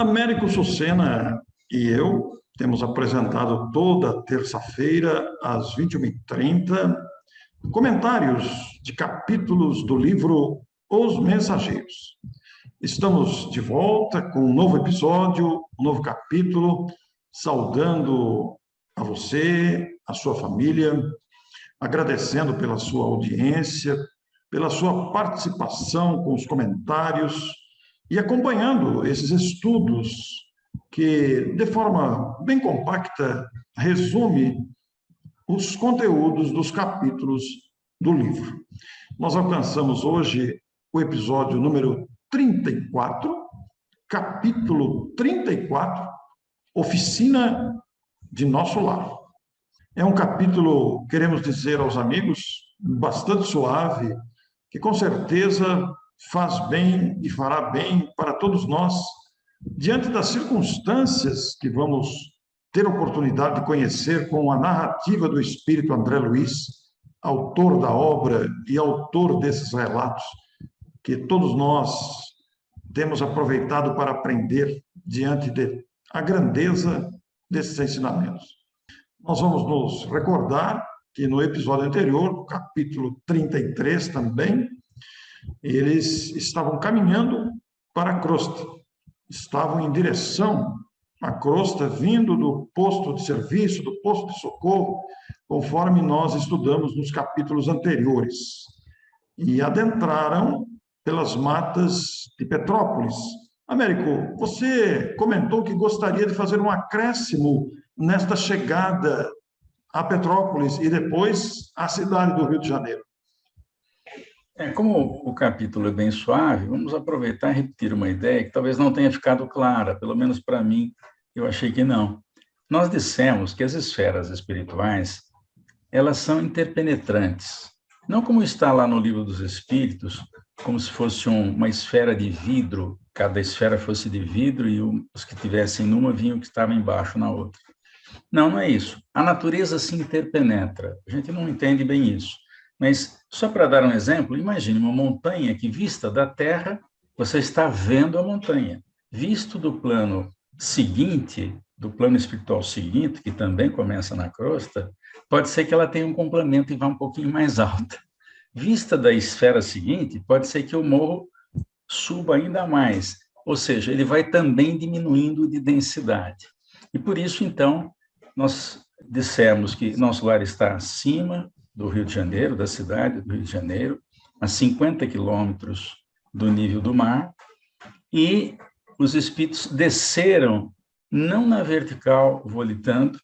Américo Sucena e eu temos apresentado toda terça-feira, às 21h30, comentários de capítulos do livro Os Mensageiros. Estamos de volta com um novo episódio, um novo capítulo, saudando a você, a sua família, agradecendo pela sua audiência, pela sua participação com os comentários e acompanhando esses estudos que, de forma bem compacta, resume os conteúdos dos capítulos do livro. Nós alcançamos hoje o episódio número 34, capítulo 34, Oficina de Nosso Lar. É um capítulo, queremos dizer aos amigos, bastante suave, que com certeza faz bem e fará bem para todos nós, diante das circunstâncias que vamos ter oportunidade de conhecer com a narrativa do espírito André Luiz, autor da obra e autor desses relatos, que todos nós temos aproveitado para aprender diante da grandeza desses ensinamentos. Nós vamos nos recordar que no episódio anterior, no capítulo 33 também, eles estavam caminhando para a crosta, estavam em direção à crosta, vindo do posto de serviço, do posto de socorro, conforme nós estudamos nos capítulos anteriores, e adentraram pelas matas de Petrópolis. Américo, você comentou que gostaria de fazer um acréscimo nesta chegada a Petrópolis e depois à cidade do Rio de Janeiro. Como o capítulo é bem suave, vamos aproveitar e repetir uma ideia que talvez não tenha ficado clara, pelo menos para mim, eu achei que não. Nós dissemos que as esferas espirituais, elas são interpenetrantes, não como está lá no Livro dos Espíritos, como se fosse uma esfera de vidro, cada esfera fosse de vidro e os que tivessem numa vinham que estava embaixo na outra. Não, não é isso. A natureza se interpenetra, a gente não entende bem isso. Mas, só para dar um exemplo, imagine uma montanha que, vista da Terra, você está vendo a montanha. Visto do plano seguinte, do plano espiritual seguinte, que também começa na crosta, pode ser que ela tenha um complemento e vá um pouquinho mais alta. Vista da esfera seguinte, pode ser que o morro suba ainda mais, ou seja, ele vai também diminuindo de densidade. E por isso, então, nós dissemos que nosso lar está acima do Rio de Janeiro, da cidade do Rio de Janeiro, a 50 quilômetros do nível do mar, e os espíritos desceram, não na vertical, volitando,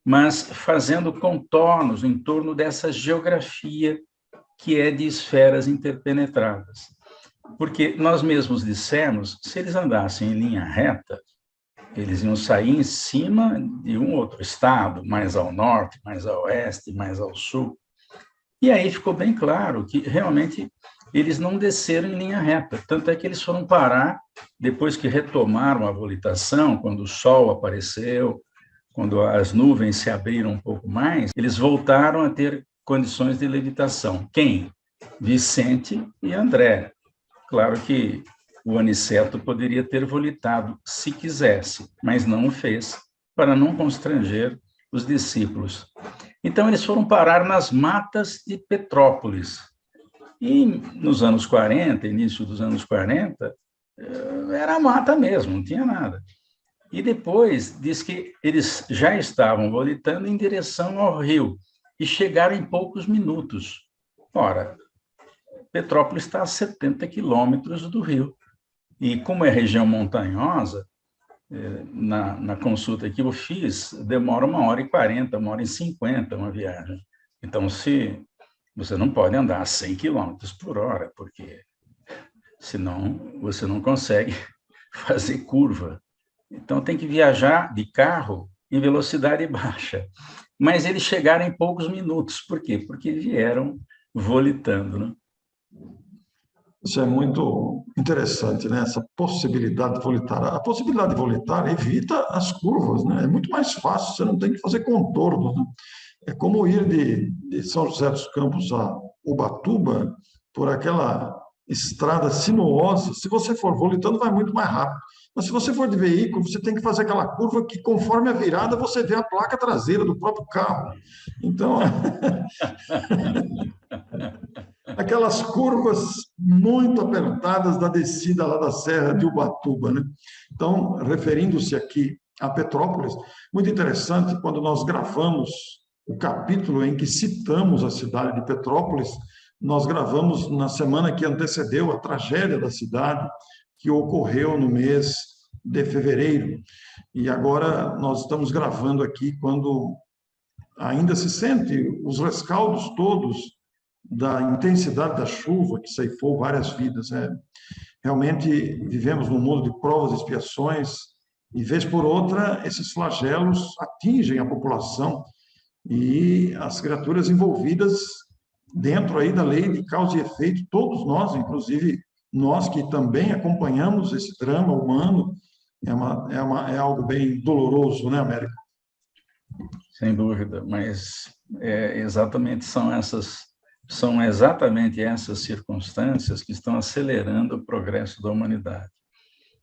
mas fazendo contornos em torno dessa geografia que é de esferas interpenetradas. Porque nós mesmos dissemos, se eles andassem em linha reta, eles iam sair em cima de um outro estado, mais ao norte, mais a oeste, mais ao sul. E aí ficou bem claro que realmente eles não desceram em linha reta. Tanto é que eles foram parar, depois que retomaram a volitação, quando o sol apareceu, quando as nuvens se abriram um pouco mais, eles voltaram a ter condições de levitação. Quem? Vicente e André. Claro que o Aniceto poderia ter volitado, se quisesse, mas não o fez, para não constranger os discípulos. Então, eles foram parar nas matas de Petrópolis. E nos anos 40, início dos anos 40, era mata mesmo, não tinha nada. E depois diz que eles já estavam volitando em direção ao rio e chegaram em poucos minutos. Ora, Petrópolis está a 70 quilômetros do rio. E como é região montanhosa, na consulta que eu fiz, demora 1h40, 1h50 uma viagem. Então, você não pode andar a 100 km por hora, porque senão você não consegue fazer curva. Então, tem que viajar de carro em velocidade baixa. Mas eles chegaram em poucos minutos. Por quê? Porque vieram volitando, né? Isso é muito interessante, né? Essa possibilidade de volitar. A possibilidade de volitar evita as curvas, né? É muito mais fácil, você não tem que fazer contornos, né? É como ir de São José dos Campos a Ubatuba por aquela estrada sinuosa, se você for voltando, vai muito mais rápido. Mas se você for de veículo, você tem que fazer aquela curva que, conforme a virada, você vê a placa traseira do próprio carro. Então, aquelas curvas muito apertadas da descida lá da Serra de Ubatuba, né? Então, referindo-se aqui a Petrópolis, muito interessante, quando nós gravamos o capítulo em que citamos a cidade de Petrópolis, nós gravamos na semana que antecedeu a tragédia da cidade, que ocorreu no mês de fevereiro. E agora nós estamos gravando aqui quando ainda se sente os rescaldos todos da intensidade da chuva que ceifou várias vidas. Realmente vivemos num mundo de provas e expiações, e vez por outra esses flagelos atingem a população e as criaturas envolvidas dentro aí da lei de causa e efeito, todos nós, inclusive nós que também acompanhamos esse drama humano, é algo bem doloroso, né, Américo? Sem dúvida, mas são exatamente essas circunstâncias que estão acelerando o progresso da humanidade.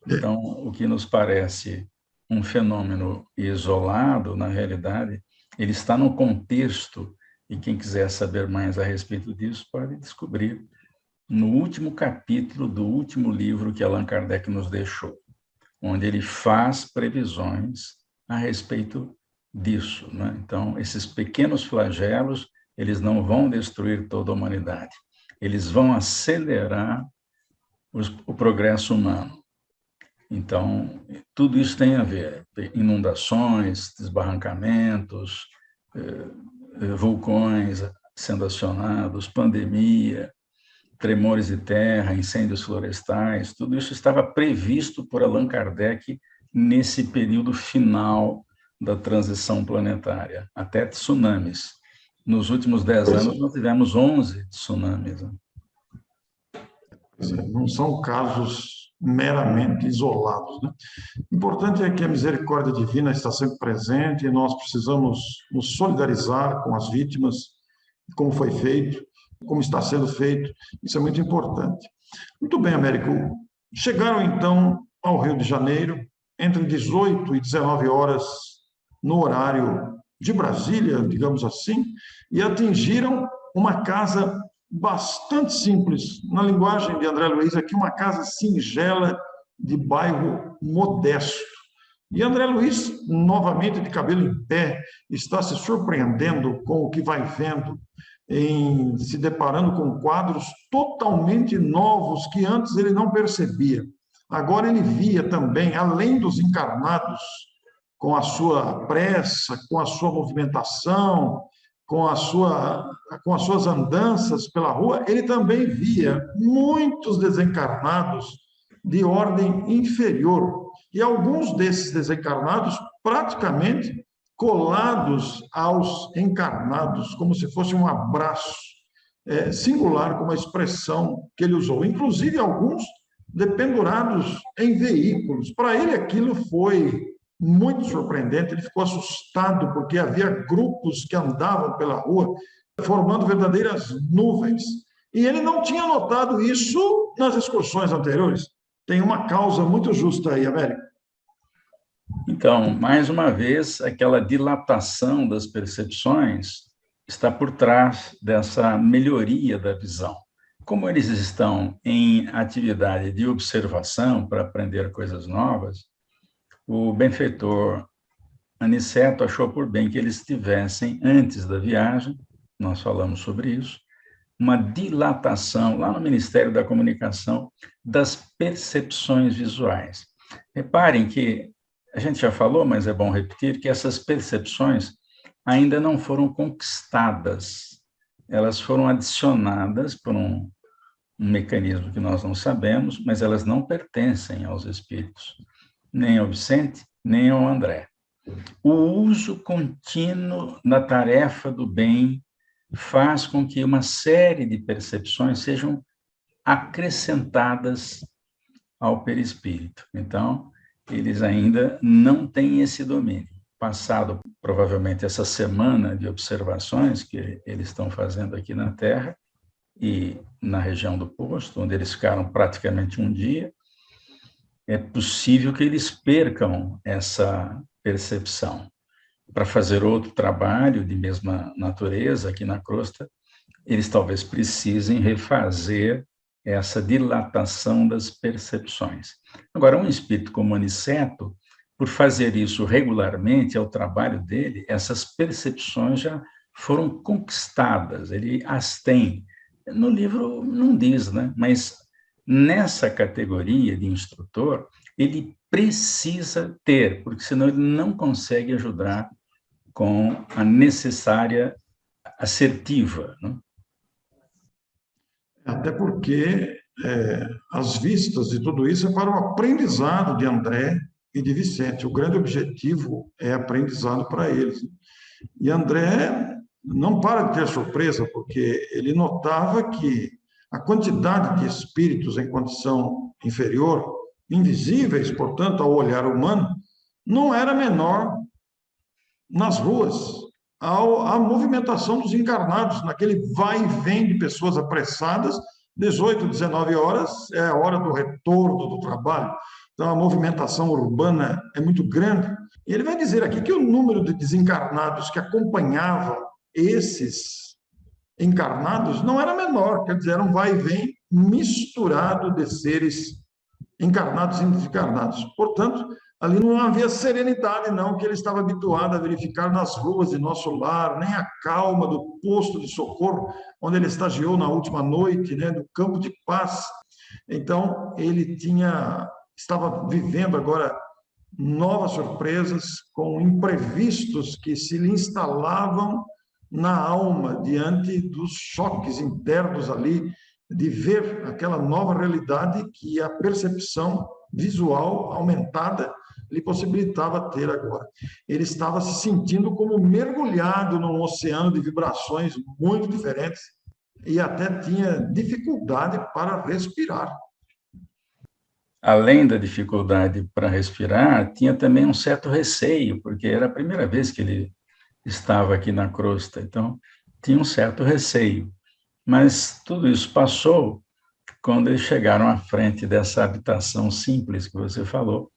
Então, o que nos parece um fenômeno isolado, na realidade, ele está no contexto, e quem quiser saber mais a respeito disso pode descobrir no último capítulo do último livro que Allan Kardec nos deixou, onde ele faz previsões a respeito disso, né? Então, esses pequenos flagelos, eles não vão destruir toda a humanidade, eles vão acelerar o progresso humano. Então, tudo isso tem a ver, inundações, desbarrancamentos, vulcões sendo acionados, pandemia, tremores de terra, incêndios florestais, tudo isso estava previsto por Allan Kardec nesse período final da transição planetária, até tsunamis. Nos últimos 10 anos, nós tivemos 11 tsunamis. Não são casos meramente isolados, né? O importante é que a misericórdia divina está sempre presente e nós precisamos nos solidarizar com as vítimas, como foi feito, como está sendo feito. Isso é muito importante. Muito bem, Américo. Chegaram, então, ao Rio de Janeiro, entre 18 e 19 horas, no horário de Brasília, digamos assim, e atingiram uma casa bastante simples, na linguagem de André Luiz, aqui uma casa singela de bairro modesto. E André Luiz, novamente de cabelo em pé, está se surpreendendo com o que vai vendo, em se deparando com quadros totalmente novos que antes ele não percebia. Agora ele via também, além dos encarnados, com a sua pressa, com a sua movimentação, com as suas andanças pela rua, ele também via muitos desencarnados de ordem inferior. E alguns desses desencarnados praticamente colados aos encarnados, como se fosse um abraço singular, como a expressão que ele usou. Inclusive, alguns dependurados em veículos. Para ele, aquilo foi muito surpreendente, ele ficou assustado, porque havia grupos que andavam pela rua, formando verdadeiras nuvens. E ele não tinha notado isso nas excursões anteriores. Tem uma causa muito justa aí, Américo. Então, mais uma vez, aquela dilatação das percepções está por trás dessa melhoria da visão. Como eles estão em atividade de observação para aprender coisas novas, o benfeitor Aniceto achou por bem que eles tivessem, antes da viagem, nós falamos sobre isso, uma dilatação, lá no Ministério da Comunicação, das percepções visuais. Reparem que, a gente já falou, mas é bom repetir, que essas percepções ainda não foram conquistadas, elas foram adicionadas por um mecanismo que nós não sabemos, mas elas não pertencem aos espíritos, nem ao Vicente, nem ao André. O uso contínuo na tarefa do bem faz com que uma série de percepções sejam acrescentadas ao perispírito. Então, eles ainda não têm esse domínio. Passado, provavelmente, essa semana de observações que eles estão fazendo aqui na Terra, e na região do posto, onde eles ficaram praticamente um dia, é possível que eles percam essa percepção. Para fazer outro trabalho de mesma natureza aqui na crosta, eles talvez precisem refazer essa dilatação das percepções. Agora, um espírito como Aniceto, por fazer isso regularmente, ao trabalho dele, essas percepções já foram conquistadas, ele as tem. No livro não diz, né? Mas nessa categoria de instrutor, ele precisa ter, porque senão ele não consegue ajudar com a necessária assertiva, né? Até porque as vistas de tudo isso é para o aprendizado de André e de Vicente. O grande objetivo é aprendizado para eles. E André não para de ter surpresa, porque ele notava que a quantidade de espíritos em condição inferior, invisíveis, portanto, ao olhar humano, não era menor nas ruas, à movimentação dos encarnados, naquele vai e vem de pessoas apressadas, 18, 19 horas é a hora do retorno do trabalho. Então, a movimentação urbana é muito grande. E ele vai dizer aqui que o número de desencarnados que acompanhava esses encarnados não era menor, quer dizer, era um vai e vem misturado de seres encarnados e desencarnados. Portanto, ali não havia serenidade, não, que ele estava habituado a verificar nas ruas de nosso lar, nem a calma do posto de socorro, onde ele estagiou na última noite, né, do campo de paz. Então, ele estava vivendo agora novas surpresas, com imprevistos que se lhe instalavam na alma diante dos choques internos ali, de ver aquela nova realidade que a percepção visual aumentada lhe possibilitava ter agora. Ele estava se sentindo como mergulhado num oceano de vibrações muito diferentes e até tinha dificuldade para respirar. Além da dificuldade para respirar, tinha também um certo receio, porque era a primeira vez que ele estava aqui na crosta, então tinha um certo receio. Mas tudo isso passou quando eles chegaram à frente dessa habitação simples que você falou,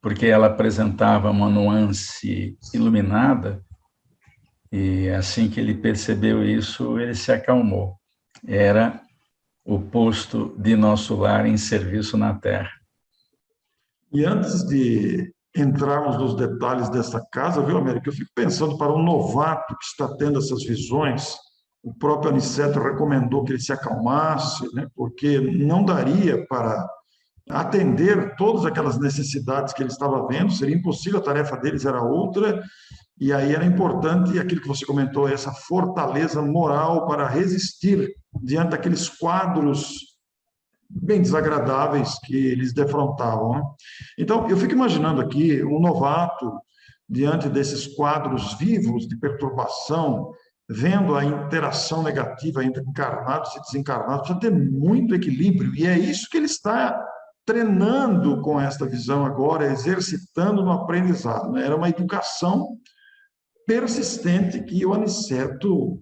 porque ela apresentava uma nuance iluminada, e assim que ele percebeu isso, ele se acalmou. Era o posto de nosso lar em serviço na terra. E antes de entrarmos nos detalhes dessa casa, viu, América, eu fico pensando para um novato que está tendo essas visões, o próprio Aniceto recomendou que ele se acalmasse, né, porque não daria para atender todas aquelas necessidades que ele estava vendo, seria impossível, a tarefa deles era outra, e aí era importante aquilo que você comentou, essa fortaleza moral para resistir diante daqueles quadros bem desagradáveis que eles defrontavam, né? Então, eu fico imaginando aqui um novato diante desses quadros vivos de perturbação, vendo a interação negativa entre encarnados e desencarnados, precisa ter muito equilíbrio, e é isso que ele está treinando com esta visão agora, exercitando no aprendizado, né? Era uma educação persistente que o Aniceto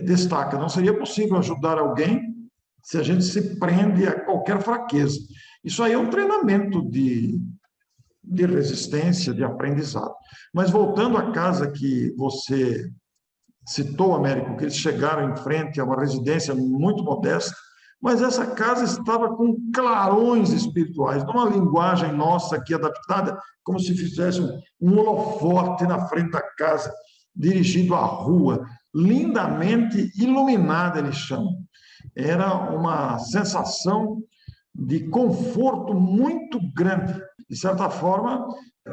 destaca. Não seria possível ajudar alguém se a gente se prende a qualquer fraqueza. Isso aí é um treinamento de resistência, de aprendizado. Mas voltando à casa que você citou, Américo, que eles chegaram em frente a uma residência muito modesta, mas essa casa estava com clarões espirituais, numa linguagem nossa aqui adaptada, como se fizesse um holofote na frente da casa, dirigido à rua, lindamente iluminada, eles chamam. Era uma sensação de conforto muito grande. De certa forma,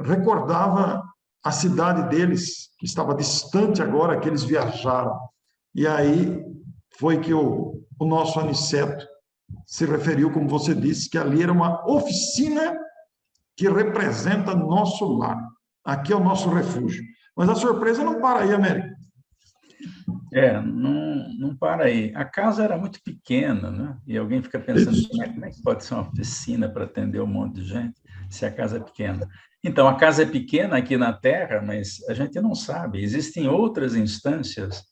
recordava a cidade deles, que estava distante agora, que eles viajaram. E aí foi que o nosso Aniceto se referiu, como você disse, que ali era uma oficina que representa nosso lar. Aqui é o nosso refúgio. Mas a surpresa não para aí, Américo. Não para aí. A casa era muito pequena, né? E alguém fica pensando, como é que pode ser uma oficina para atender um monte de gente, se a casa é pequena? Então, a casa é pequena aqui na Terra, mas a gente não sabe. Existem outras instâncias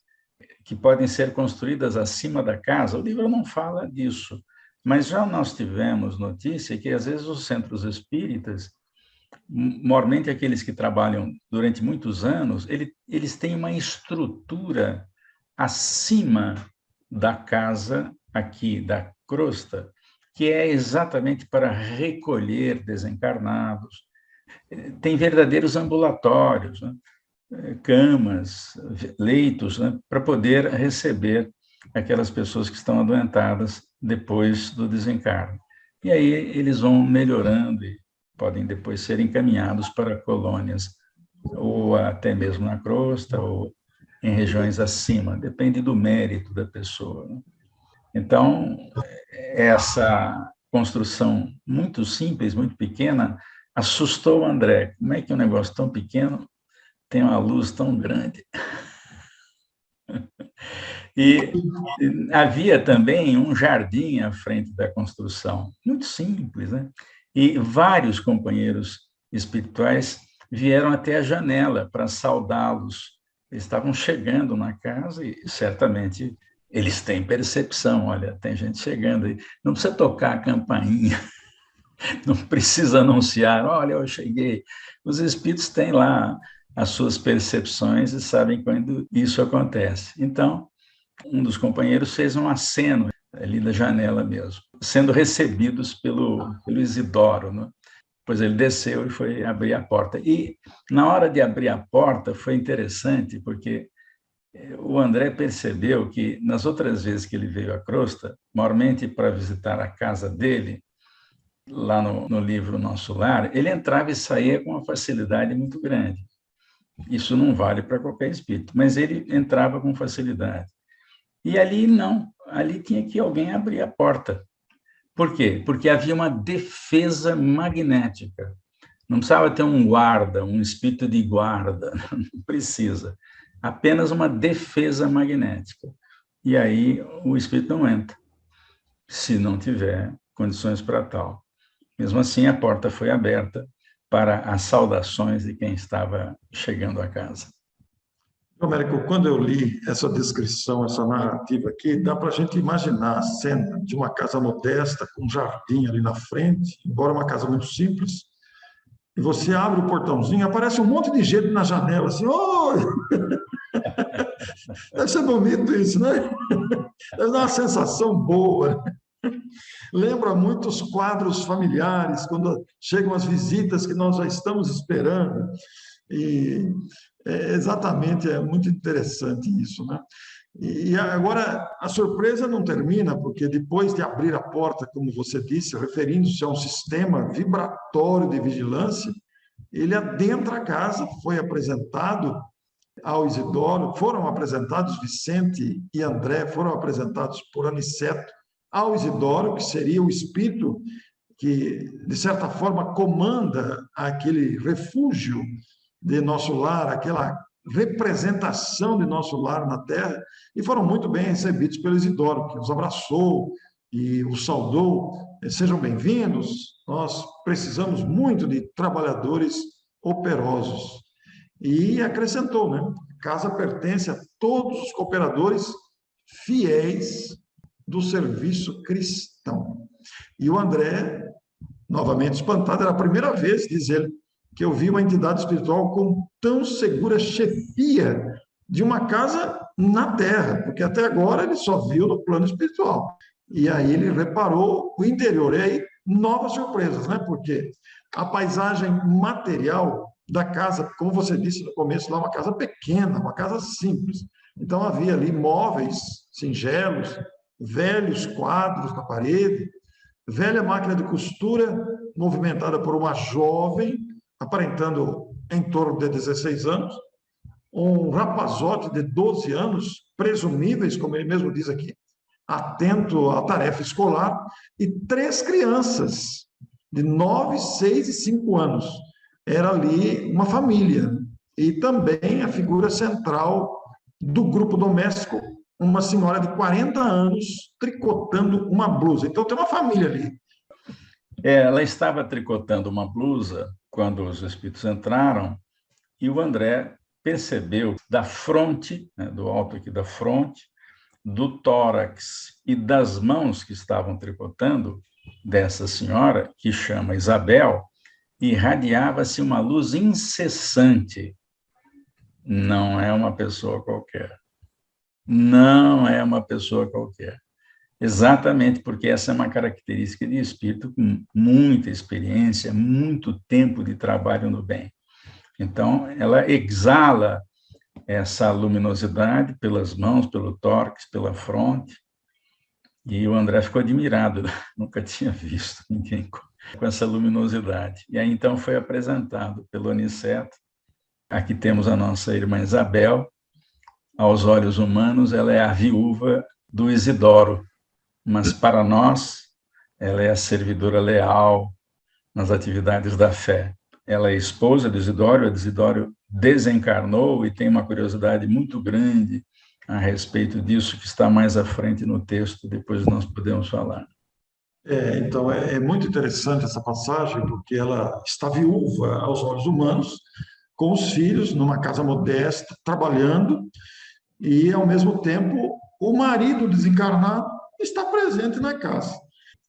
que podem ser construídas acima da casa. O livro não fala disso, mas já nós tivemos notícia que, às vezes, os centros espíritas, normalmente aqueles que trabalham durante muitos anos, eles têm uma estrutura acima da casa, aqui, da crosta, que é exatamente para recolher desencarnados. Tem verdadeiros ambulatórios, né? Camas, leitos, né? Para poder receber aquelas pessoas que estão adoentadas depois do desencarne. E aí eles vão melhorando e podem depois ser encaminhados para colônias, ou até mesmo na crosta, ou em regiões acima, depende do mérito da pessoa, né? Então, essa construção muito simples, muito pequena, assustou o André. Como é que um negócio tão pequeno tem uma luz tão grande? E havia também um jardim à frente da construção, muito simples, né? E vários companheiros espirituais vieram até a janela para saudá-los. Eles estavam chegando na casa e certamente eles têm percepção, olha, tem gente chegando aí. Não precisa tocar a campainha, não precisa anunciar, olha, eu cheguei. Os espíritos têm lá as suas percepções e sabem quando isso acontece. Então, um dos companheiros fez um aceno ali da janela mesmo, sendo recebidos pelo Isidoro, né? Pois ele desceu e foi abrir a porta. E, na hora de abrir a porta, foi interessante, porque o André percebeu que, nas outras vezes que ele veio à crosta, maiormente para visitar a casa dele, lá no livro Nosso Lar, ele entrava e saía com uma facilidade muito grande. Isso não vale para qualquer espírito, mas ele entrava com facilidade. E ali não, ali tinha que alguém abrir a porta. Por quê? Porque havia uma defesa magnética. Não precisava ter um guarda, um espírito de guarda, não precisa. Apenas uma defesa magnética. E aí o espírito não entra, se não tiver condições para tal. Mesmo assim, a porta foi aberta para as saudações de quem estava chegando à casa. Américo, quando eu li essa descrição, essa narrativa aqui, dá para a gente imaginar a cena de uma casa modesta, com um jardim ali na frente, embora uma casa muito simples, e você abre o portãozinho, aparece um monte de gente na janela, assim, oi! Deve ser bonito isso, né? Deve dar uma sensação boa. Lembra muitos quadros familiares, quando chegam as visitas que nós já estamos esperando. E exatamente, é muito interessante isso, né? E agora, a surpresa não termina, porque depois de abrir a porta, como você disse, referindo-se a um sistema vibratório de vigilância, ele adentra a casa, foi apresentado ao Isidoro, foram apresentados Vicente e André, foram apresentados por Aniceto ao Isidoro, que seria o espírito que, de certa forma, comanda aquele refúgio de Nosso Lar, aquela representação de Nosso Lar na Terra, e foram muito bem recebidos pelo Isidoro, que os abraçou e os saudou. Sejam bem-vindos, nós precisamos muito de trabalhadores operosos. E acrescentou, né? A casa pertence a todos os cooperadores fiéis do serviço cristão. E o André, novamente espantado, era a primeira vez, diz ele, que eu vi uma entidade espiritual com tão segura chefia de uma casa na Terra, porque até agora ele só viu no plano espiritual. E aí ele reparou o interior. E aí, novas surpresas, né? Porque a paisagem material da casa, como você disse no começo, lá uma casa pequena, uma casa simples. Então havia ali móveis singelos, velhos quadros na parede, velha máquina de costura movimentada por uma jovem, aparentando em torno de 16 anos, um rapazote de 12 anos, presumíveis, como ele mesmo diz aqui, atento à tarefa escolar, e 3 crianças de 9, 6 e 5 anos. Era ali uma família. E também a figura central do grupo doméstico, uma senhora de 40 anos tricotando uma blusa. Então tem uma família ali. Ela estava tricotando uma blusa quando os espíritos entraram e o André percebeu da fronte, né, do alto aqui da fronte, do tórax e das mãos que estavam tricotando dessa senhora, que chama Isabel, irradiava-se uma luz incessante. Não é uma pessoa qualquer. Não é uma pessoa qualquer. Exatamente porque essa é uma característica de espírito com muita experiência, muito tempo de trabalho no bem. Então, ela exala essa luminosidade pelas mãos, pelo tórax, pela fronte, e o André ficou admirado, nunca tinha visto ninguém com essa luminosidade. E aí, então, foi apresentado pelo Aniceto. Aqui temos a nossa irmã Isabel. Aos olhos humanos, ela é a viúva do Isidoro, mas para nós, ela é a servidora leal nas atividades da fé. Ela é esposa do Isidório, o Isidório desencarnou e tem uma curiosidade muito grande a respeito disso, que está mais à frente no texto, depois nós podemos falar. Então, é muito interessante essa passagem, porque ela está viúva aos olhos humanos, com os filhos, numa casa modesta, trabalhando, e, ao mesmo tempo, o marido desencarnado está presente na casa.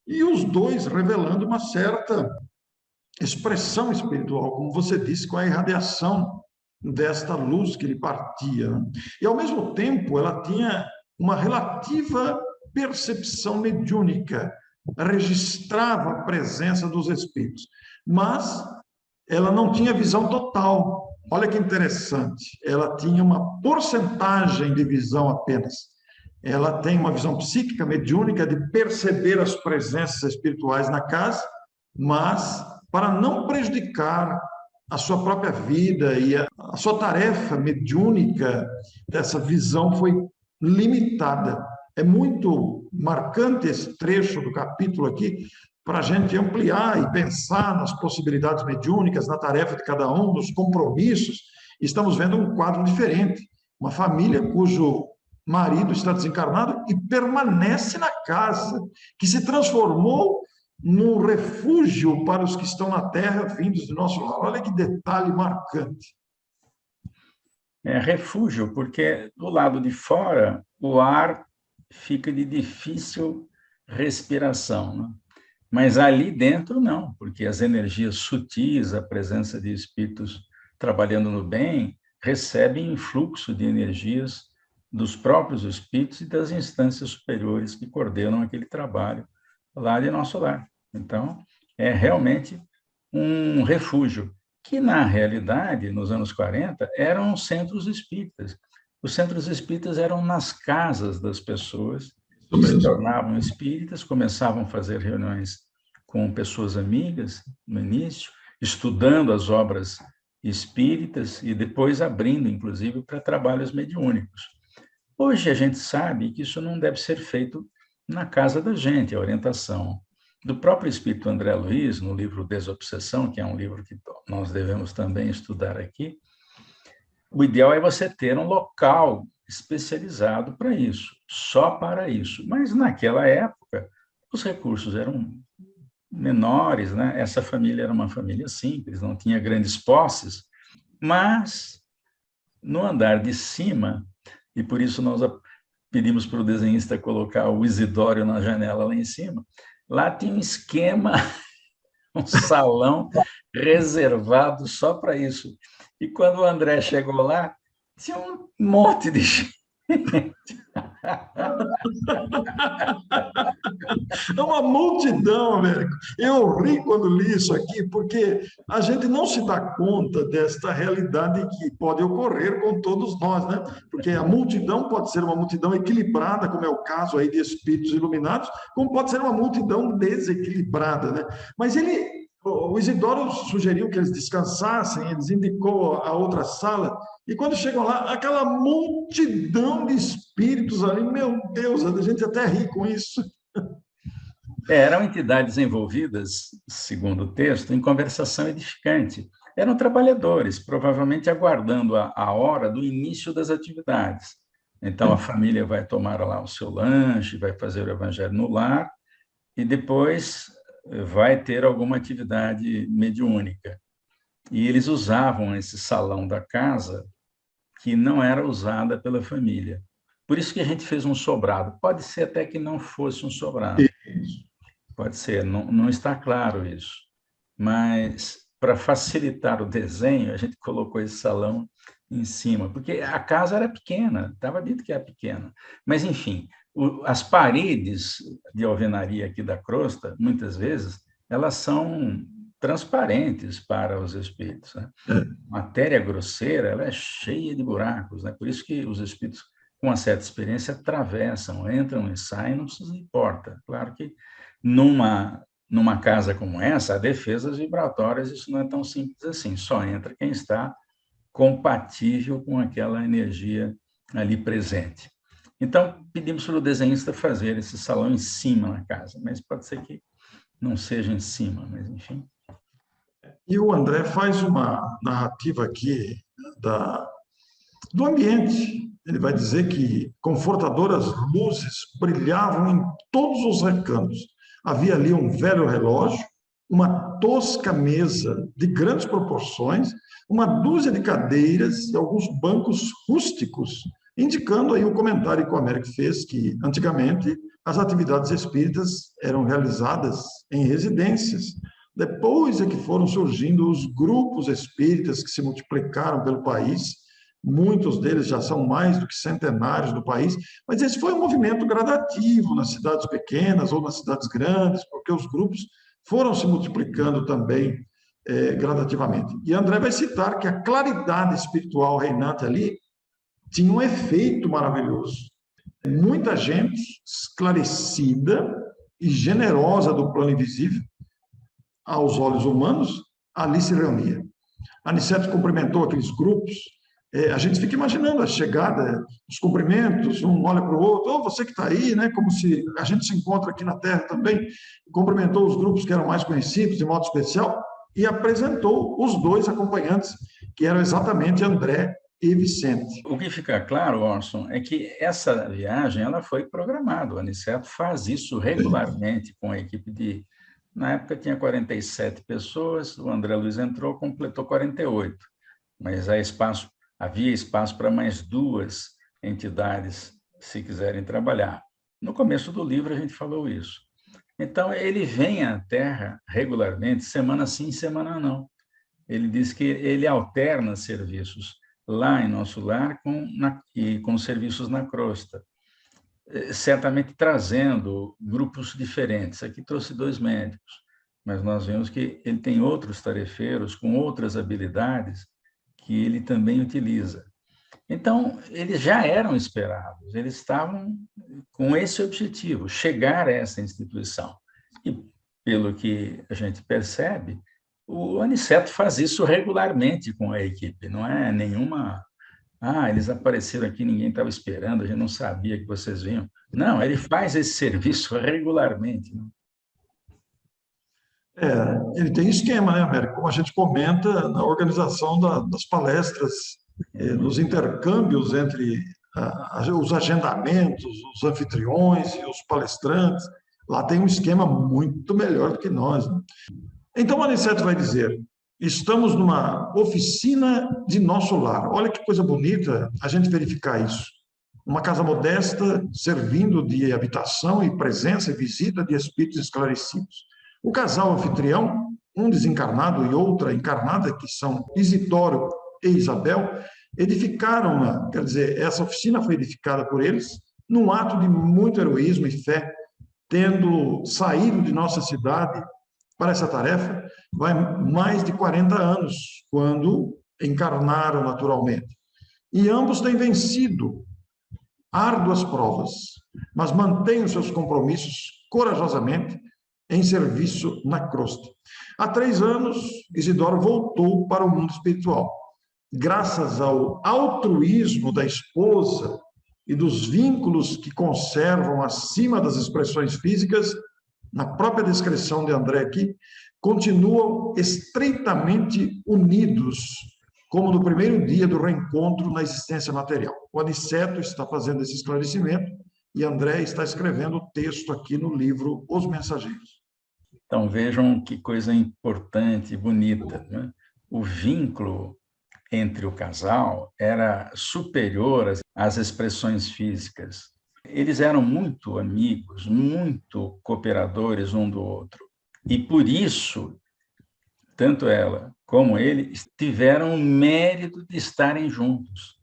E os dois revelando uma certa expressão espiritual, como você disse, com a irradiação desta luz que lhe partia. E, ao mesmo tempo, ela tinha uma relativa percepção mediúnica, registrava a presença dos espíritos, mas ela não tinha visão total. Olha que interessante, ela tinha uma porcentagem de visão apenas. Ela tem uma visão psíquica, mediúnica, de perceber as presenças espirituais na casa, mas para não prejudicar a sua própria vida e a sua tarefa mediúnica, essa visão foi limitada. É muito marcante esse trecho do capítulo aqui, para a gente ampliar e pensar nas possibilidades mediúnicas, na tarefa de cada um, nos compromissos. Estamos vendo um quadro diferente. Uma família cujo marido está desencarnado e permanece na casa, que se transformou num refúgio para os que estão na terra vindos do nosso lar. Olha que detalhe marcante. É refúgio, porque do lado de fora o ar fica de difícil respiração, né? Mas ali dentro não, porque as energias sutis, a presença de espíritos trabalhando no bem, recebem influxo de energias dos próprios espíritos e das instâncias superiores que coordenam aquele trabalho lá de nosso lar. Então, é realmente um refúgio, que na realidade, nos anos 40, eram centros espíritas. Os centros espíritas eram nas casas das pessoas, que se tornavam espíritas, começavam a fazer reuniões com pessoas amigas no início, estudando as obras espíritas e depois abrindo, inclusive, para trabalhos mediúnicos. Hoje a gente sabe que isso não deve ser feito na casa da gente, a orientação do próprio espírito André Luiz, no livro Desobsessão, que é um livro que nós devemos também estudar aqui. O ideal é você ter um local especializado para isso, só para isso. Mas naquela época, os recursos eram menores, né? Essa família era uma família simples, não tinha grandes posses, mas no andar de cima, e por isso nós pedimos para o desenhista colocar o Isidório na janela lá em cima, lá tinha um esquema, um salão reservado só para isso. E quando o André chegou lá, tinha um monte de gente. É uma multidão, Américo. Eu ri quando li isso aqui, porque a gente não se dá conta desta realidade que pode ocorrer com todos nós, né? Porque a multidão pode ser uma multidão equilibrada, como é o caso aí de espíritos iluminados, como pode ser uma multidão desequilibrada, né? Mas o Isidoro sugeriu que eles descansassem, eles indicou a outra sala, e quando chegam lá, aquela multidão de espíritos ali, meu Deus, a gente até ri com isso. Eram entidades envolvidas, segundo o texto, em conversação edificante. Eram trabalhadores, provavelmente aguardando a hora do início das atividades. Então, a família vai tomar lá o seu lanche, vai fazer o evangelho no lar, e depois vai ter alguma atividade mediúnica. E eles usavam esse salão da casa que não era usada pela família. Por isso que a gente fez um sobrado. Pode ser até que não fosse um sobrado. Pode ser, não está claro isso. Mas, para facilitar o desenho, a gente colocou esse salão em cima, porque a casa era pequena, estava dito que era pequena. Mas, enfim, as paredes de alvenaria aqui da crosta, muitas vezes, elas são transparentes para os espíritos, né? Matéria grosseira, ela é cheia de buracos, né? Por isso que os espíritos, com uma certa experiência, atravessam, entram e saem, não se importa. Claro que numa casa como essa, há defesas vibratórias, isso não é tão simples assim, só entra quem está compatível com aquela energia ali presente. Então, pedimos para o desenhista fazer esse salão em cima na casa, mas pode ser que não seja em cima, mas enfim. E o André faz uma narrativa aqui do ambiente. Ele vai dizer que confortadoras luzes brilhavam em todos os recantos. Havia ali um velho relógio, uma tosca mesa de grandes proporções, uma dúzia de cadeiras e alguns bancos rústicos, indicando aí o comentário que o Américo fez, que antigamente as atividades espíritas eram realizadas em residências. Depois é que foram surgindo os grupos espíritas que se multiplicaram pelo país. Muitos deles já são mais do que centenários do país, mas esse foi um movimento gradativo nas cidades pequenas ou nas cidades grandes, porque os grupos foram se multiplicando também gradativamente. E André vai citar que a claridade espiritual reinante ali tinha um efeito maravilhoso. Muita gente esclarecida e generosa do plano invisível, aos olhos humanos, ali se reunia. Aniceto cumprimentou aqueles grupos. A gente fica imaginando a chegada, os cumprimentos, um olha para o outro, oh, você que está aí, né? Como se a gente se encontra aqui na Terra também. Cumprimentou os grupos que eram mais conhecidos, de modo especial, e apresentou os dois acompanhantes, que eram exatamente André e Vicente. O que fica claro, Orson, é que essa viagem ela foi programada. O Aniceto faz isso regularmente com a equipe de... Na época tinha 47 pessoas, o André Luiz entrou, completou 48, mas havia espaço para mais 2 entidades, se quiserem trabalhar. No começo do livro a gente falou isso. Então, ele vem à Terra regularmente, semana sim, semana não. Ele diz que ele alterna serviços lá em nosso lar com serviços na crosta, certamente trazendo grupos diferentes. Aqui trouxe 2 médicos, mas nós vemos que ele tem outros tarefeiros com outras habilidades que ele também utiliza. Então, eles já eram esperados, eles estavam com esse objetivo, chegar a essa instituição. E, pelo que a gente percebe, o Aniceto faz isso regularmente com a equipe, não é nenhuma... eles apareceram aqui, ninguém estava esperando, a gente não sabia que vocês vinham. Não, ele faz esse serviço regularmente. Né? Ele tem esquema, né, Américo? Como a gente comenta na organização das palestras, dos intercâmbios entre os agendamentos, os anfitriões e os palestrantes. Lá tem um esquema muito melhor do que nós. Né? Então, o Aniceto vai dizer, estamos numa oficina de nosso lar. Olha que coisa bonita a gente verificar isso. Uma casa modesta, servindo de habitação e presença e visita de espíritos esclarecidos. O casal anfitrião, um desencarnado e outra encarnada, que são Isidoro e Isabel, edificaram, quer dizer, essa oficina foi edificada por eles, num ato de muito heroísmo e fé, tendo saído de nossa cidade para essa tarefa, vai mais de 40 anos, quando encarnaram naturalmente. E ambos têm vencido árduas provas, mas mantêm os seus compromissos corajosamente em serviço na crosta. Há 3 anos, Isidoro voltou para o mundo espiritual. Graças ao altruísmo da esposa e dos vínculos que conservam acima das expressões físicas, na própria descrição de André aqui, continuam estreitamente unidos, como no primeiro dia do reencontro na existência material. O Aniceto está fazendo esse esclarecimento e André está escrevendo o texto aqui no livro Os Mensageiros. Então, vejam que coisa importante e bonita, né? O vínculo entre o casal era superior às expressões físicas. Eles eram muito amigos, muito cooperadores um do outro. E por isso, tanto ela como ele tiveram o mérito de estarem juntos.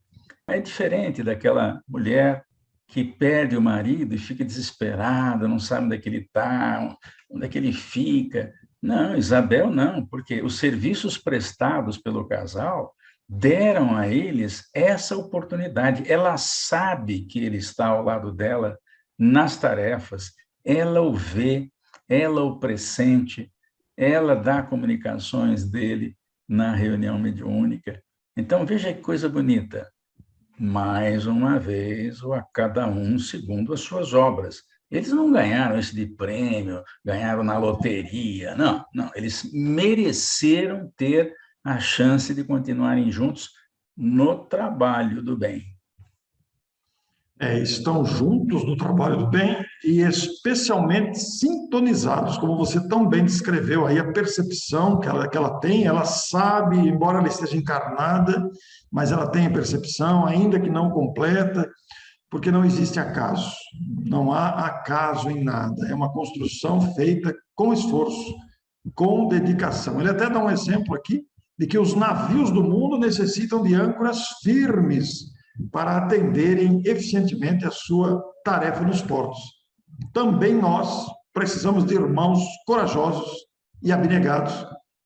É diferente daquela mulher que perde o marido e fica desesperada, não sabe onde é que ele está, onde é que ele fica. Não, Isabel não, porque os serviços prestados pelo casal deram a eles essa oportunidade. Ela sabe que ele está ao lado dela nas tarefas, ela o vê, ela o pressente, ela dá comunicações dele na reunião mediúnica. Então, veja que coisa bonita. Mais uma vez, a cada um segundo as suas obras. Eles não ganharam esse de prêmio, ganharam na loteria, não, não. Eles mereceram ter a chance de continuarem juntos no trabalho do bem. Estão juntos no trabalho do bem e especialmente sintonizados, como você tão bem descreveu aí, a percepção que ela tem, ela sabe, embora ela esteja encarnada, mas ela tem a percepção, ainda que não completa, porque não existe acaso, não há acaso em nada, é uma construção feita com esforço, com dedicação. Ele até dá um exemplo aqui de que os navios do mundo necessitam de âncoras firmes para atenderem eficientemente a sua tarefa nos portos. Também nós precisamos de irmãos corajosos e abnegados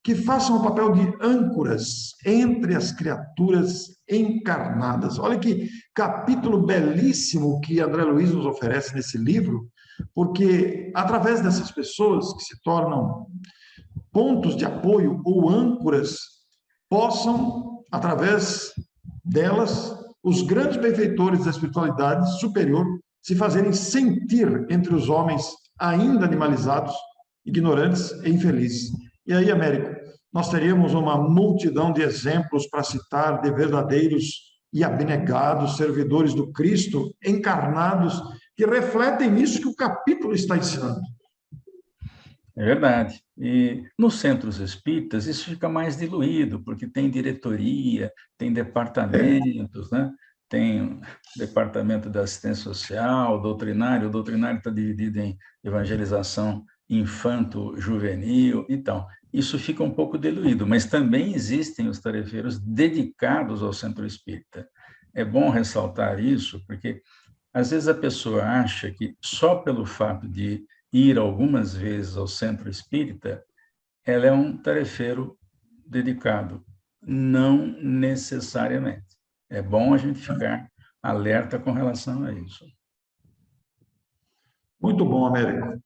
que façam o papel de âncoras entre as criaturas encarnadas. Olha que capítulo belíssimo que André Luiz nos oferece nesse livro, porque através dessas pessoas que se tornam pontos de apoio ou âncoras, possam, através delas, os grandes benfeitores da espiritualidade superior se fazerem sentir entre os homens ainda animalizados, ignorantes e infelizes. E aí, Américo, nós teríamos uma multidão de exemplos para citar de verdadeiros e abnegados servidores do Cristo, encarnados, que refletem isso que o capítulo está ensinando. É verdade. E nos centros espíritas isso fica mais diluído, porque tem diretoria, tem departamentos, né? Tem departamento da assistência social, doutrinário. O doutrinário está dividido em evangelização infanto-juvenil. Então, isso fica um pouco diluído, mas também existem os tarefeiros dedicados ao centro espírita. É bom ressaltar isso, porque às vezes a pessoa acha que só pelo fato de ir algumas vezes ao centro espírita, ela é um tarefeiro dedicado. Não necessariamente. É bom a gente ficar alerta com relação a isso. Muito bom, Américo.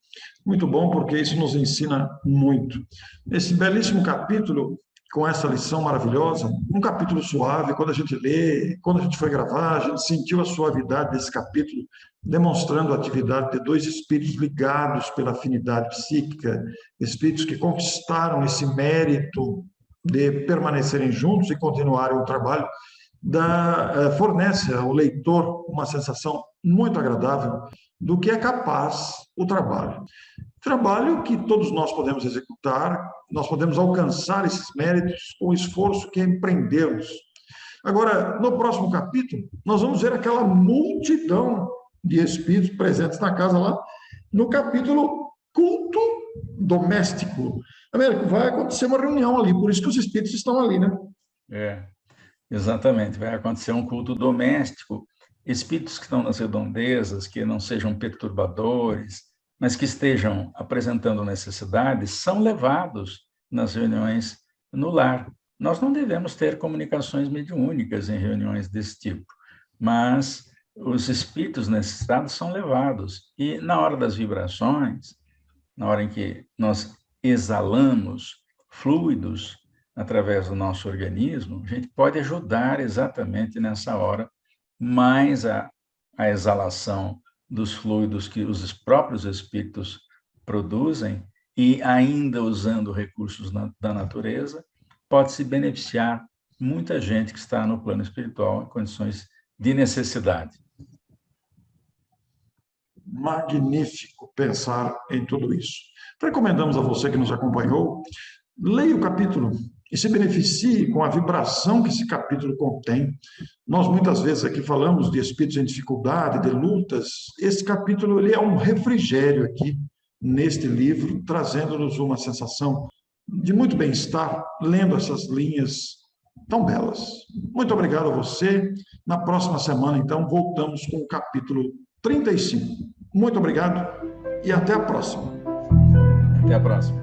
Muito bom, porque isso nos ensina muito. Esse belíssimo capítulo, com essa lição maravilhosa, um capítulo suave, quando a gente lê, quando a gente foi gravar, a gente sentiu a suavidade desse capítulo, demonstrando a atividade de dois espíritos ligados pela afinidade psíquica, espíritos que conquistaram esse mérito de permanecerem juntos e continuarem o trabalho, fornece ao leitor uma sensação muito agradável do que é capaz o trabalho. Trabalho que todos nós podemos executar, nós podemos alcançar esses méritos com o esforço que empreendemos. Agora, no próximo capítulo, nós vamos ver aquela multidão de espíritos presentes na casa lá, no capítulo culto doméstico. Américo, vai acontecer uma reunião ali, por isso que os espíritos estão ali, né? Exatamente. Vai acontecer um culto doméstico. Espíritos que estão nas redondezas, que não sejam perturbadores, mas que estejam apresentando necessidades, são levados nas reuniões no lar. Nós não devemos ter comunicações mediúnicas em reuniões desse tipo, mas os espíritos necessitados são levados. E na hora das vibrações, na hora em que nós exalamos fluidos através do nosso organismo, a gente pode ajudar exatamente nessa hora, mais a exalação dos fluidos que os próprios espíritos produzem e ainda usando recursos da natureza, pode-se beneficiar muita gente que está no plano espiritual em condições de necessidade. Magnífico pensar em tudo isso. Recomendamos a você que nos acompanhou, leia o capítulo e se beneficie com a vibração que esse capítulo contém. Nós muitas vezes aqui falamos de espíritos em dificuldade, de lutas. Esse capítulo ele é um refrigério aqui neste livro, trazendo-nos uma sensação de muito bem-estar, lendo essas linhas tão belas. Muito obrigado a você. Na próxima semana, então, voltamos com o capítulo 35. Muito obrigado e até a próxima. Até a próxima.